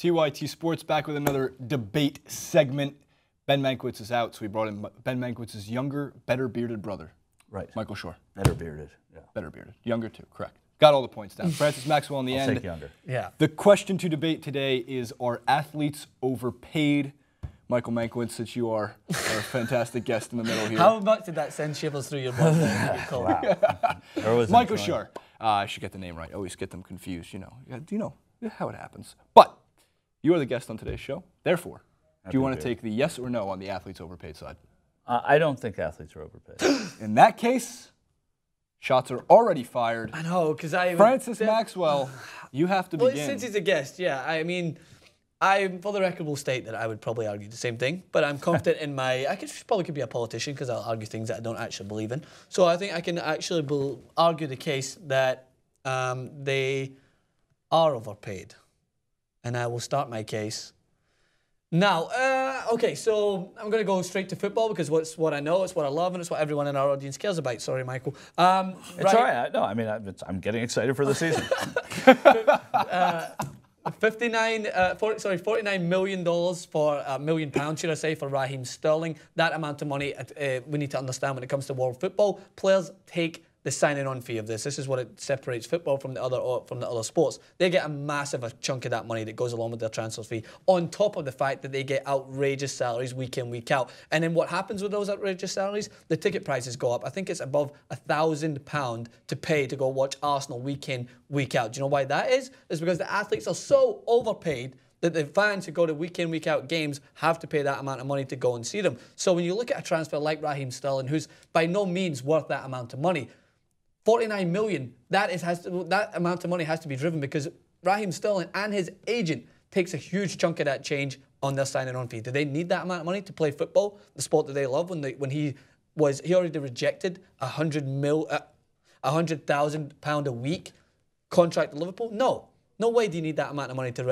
TYT Sports back with another debate segment. Ben Mankiewicz is out, so we brought in Ben Mankiewicz's younger, better bearded brother. Right. Michael Shore. Better bearded. Yeah. Better bearded. Younger too, correct. Got all the points down. Francis Maxwell in the I'll end. take younger. Yeah. The question to debate today is, are athletes overpaid? Michael Mankiewicz, since you are a fantastic guest in the middle here. How much did that send shivers through your body? Wow. Michael Shore. I should get the name right. I always get them confused, you know. You know how it happens. But you are the guest on today's show. Therefore, do you want to take the yes or no on the athletes overpaid side? I don't think athletes are overpaid. In that case, shots are already fired. I know, because Francis Maxwell, you have to begin. Well, since he's a guest, yeah. I mean, for the record, will state that I would probably argue the same thing, but I'm confident in my. I probably could be a politician because I'll argue things that I don't actually believe in. So I think I can actually argue the case that they are overpaid, and I will start my case now. Okay, so I'm going to go straight to football because it's what I know, it's what I love, and it's what everyone in our audience cares about. Sorry, Michael. It's all right. No, I mean, I'm getting excited for the season. $49 million for £1 million, should I say, for Raheem Sterling. That amount of money, we need to understand when it comes to world football. Players take the signing-on fee of this. This is what it separates football from the other sports. They get a massive chunk of that money that goes along with their transfer fee, on top of the fact that they get outrageous salaries week in, week out. And then what happens with those outrageous salaries? The ticket prices go up. I think it's above £1,000 to pay to go watch Arsenal week in, week out. Do you know why that is? It's because the athletes are so overpaid that the fans who go to week in, week out games have to pay that amount of money to go and see them. So when you look at a transfer like Raheem Sterling, who's by no means worth that amount of money, 49 million, that amount of money has to be driven because Raheem Sterling and his agent takes a huge chunk of that change on their signing-on fee. Do they need that amount of money to play football, the sport that they love? When he already rejected £100,000 a week contract at Liverpool? No way do you need that amount of money to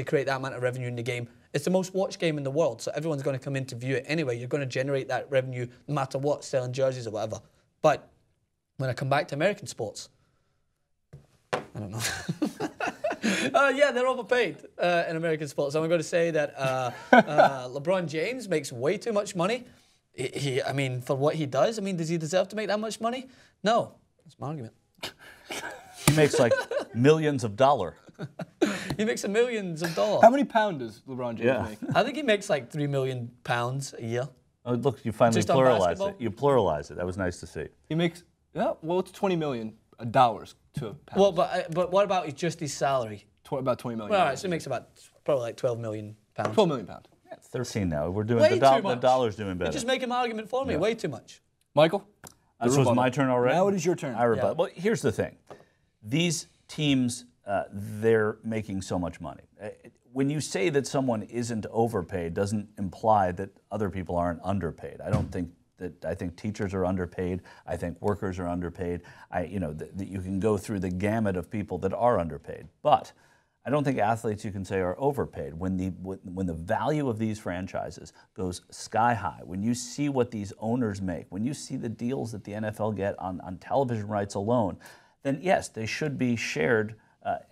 create that amount of revenue in the game. It's the most watched game in the world, so everyone's going to come in to view it anyway. You're going to generate that revenue no matter what, selling jerseys or whatever. But when I come back to American sports, I don't know. Yeah, they're overpaid in American sports. I'm going to say that LeBron James makes way too much money. I mean, for what he does, I mean, does he deserve to make that much money? No. That's my argument. He makes like millions of dollars. He makes millions of dollars. How many pounds does LeBron James make? I think he makes like £3 million a year. Oh, look, you finally pluralized it. You pluralized it. That was nice to see. He makes, yeah, well, it's $20 million to pounds. Well, but what about just his salary? About $20 million. Well, all right, so he makes probably like £12 million. £12 million. Yeah, it's 13 now. We're doing the dollar's doing better. You just make an argument for me. Yeah. Way too much. Michael? This was my turn already? Now it is your turn. I rebut. Yeah. Well, here's the thing. These teams, they're making so much money. When you say that someone isn't overpaid, doesn't imply that other people aren't underpaid. I think teachers are underpaid. I think workers are underpaid. That you can go through the gamut of people that are underpaid. But I don't think athletes, you can say, are overpaid. When the value of these franchises goes sky high, when you see what these owners make, when you see the deals that the NFL get on television rights alone, then yes, they should be shared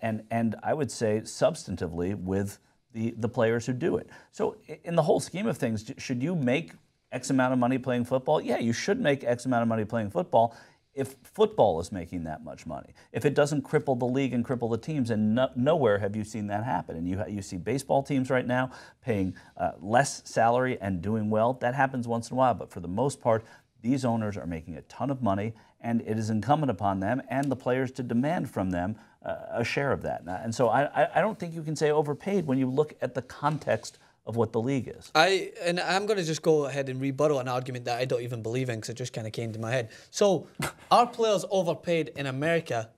and I would say substantively with the players who do it. So in the whole scheme of things, should you make X amount of money playing football? Yeah, you should make X amount of money playing football if football is making that much money. If it doesn't cripple the league and cripple the teams, and nowhere have you seen that happen. And you see baseball teams right now paying less salary and doing well. That happens once in a while, but for the most part, these owners are making a ton of money, and it is incumbent upon them and the players to demand from them a share of that. And so I don't think you can say overpaid when you look at the context of what the league is. I'm going to just go ahead and rebuttal an argument that I don't even believe in because it just kind of came to my head. So are players overpaid in America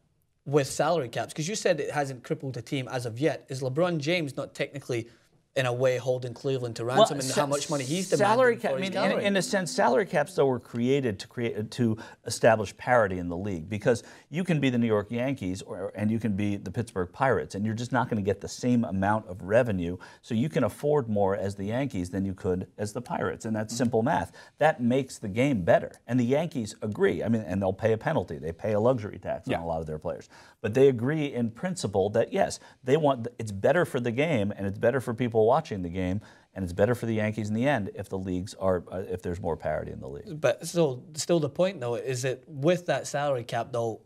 with salary caps? Because you said it hasn't crippled the team as of yet. Is LeBron James not technically in a way holding Cleveland to ransom and how much money he's demanding salary for cap. his I mean, salary. in a sense, salary caps though were created to establish parity in the league, because you can be the New York Yankees and you can be the Pittsburgh Pirates, and you're just not going to get the same amount of revenue. So you can afford more as the Yankees than you could as the Pirates, and that's simple math. That makes the game better, and the Yankees agree. I mean, and they'll pay a penalty. They pay a luxury tax on a lot of their players, but they agree in principle that yes, they want it's better for the game and it's better for people watching the game. And it's better for the Yankees in the end if the leagues are if there's more parity in the league. But still the point though is that with that salary cap though,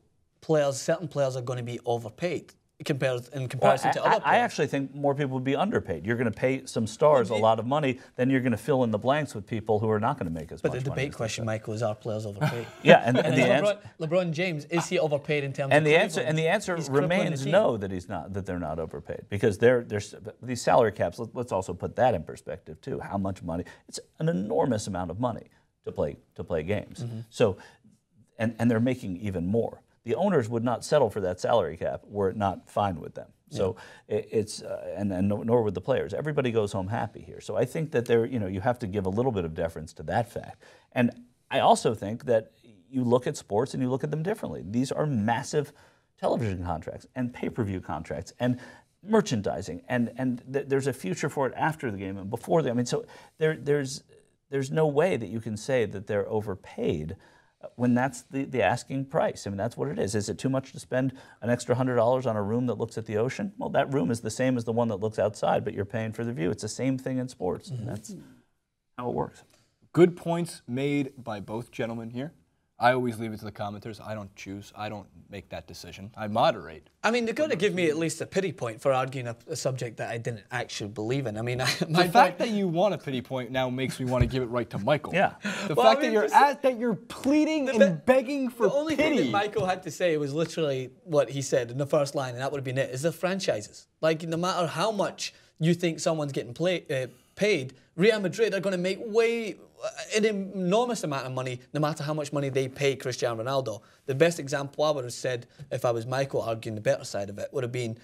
certain players are going to be overpaid in comparison to other players. I actually think more people would be underpaid. You're going to pay some stars a lot of money, then you're going to fill in the blanks with people who are not going to make as much money. But the debate question, Michael, is: are players overpaid? Yeah, and the answer, LeBron James, is he overpaid in terms and of the answer remains no, that he's not, that they're not overpaid, because there's these salary caps. Let's also put that in perspective too. How much money? It's an enormous amount of money to play games. So, and they're making even more. The owners would not settle for that salary cap were it not fine with them. So it's nor would the players. Everybody goes home happy here. So I think that you have to give a little bit of deference to that fact. And I also think that you look at sports and you look at them differently. These are massive television contracts and pay-per-view contracts and merchandising, and there's a future for it after the game and before the. I mean, so there's no way that you can say that they're overpaid when that's the asking price. I mean, that's what it is. Is it too much to spend an extra $100 on a room that looks at the ocean? Well, that room is the same as the one that looks outside, but you're paying for the view. It's the same thing in sports, and that's how it works. Good points made by both gentlemen here. I always leave it to the commenters. I don't choose. I don't make that decision. I moderate. I mean, they're going to give me at least a pity point for arguing a subject that I didn't actually believe in. I mean, the fact that you want a pity point now makes me want to give it right to Michael. Yeah. The fact that you're pleading and begging for the only pity. thing that Michael had to say was literally what he said in the first line, and that would have been it, is the franchises. Like, no matter how much you think someone's getting paid, Real Madrid are going to make an enormous amount of money, no matter how much money they pay Cristiano Ronaldo. The best example I would have said, if I was Michael arguing the better side of it, would have been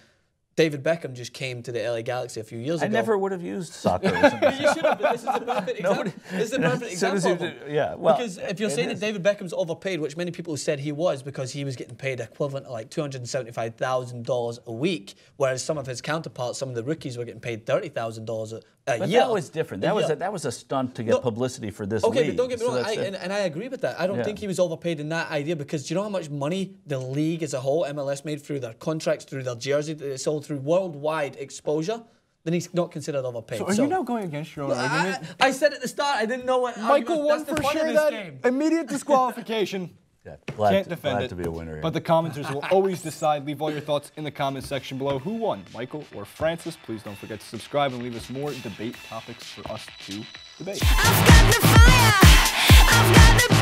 David Beckham just came to the LA Galaxy a few years ago. I never would have used soccer. You should have, but this is the perfect example. This is the perfect example. Yeah, well, because if you're saying that David Beckham's overpaid, which many people said he was because he was getting paid equivalent to like $275,000 a week, whereas some of his counterparts, some of the rookies, were getting paid $30,000 a year. That was different. That was a stunt to get publicity for this league. Okay, but don't get me wrong, and I agree with that. I don't think he was overpaid in that idea, because do you know how much money the league as a whole, MLS, made through their contracts, through their jersey that they sold, through worldwide exposure? Then he's not considered overpaid. So are you now going against your own argument? I said at the start, I didn't know what Michael won for sure that game. Immediate disqualification. Yeah, Can't defend it. To be a winner here. But the commenters will always decide. Leave all your thoughts in the comment section below. Who won, Michael or Francis? Please don't forget to subscribe and leave us more debate topics for us to debate. I've got the fire. I've got the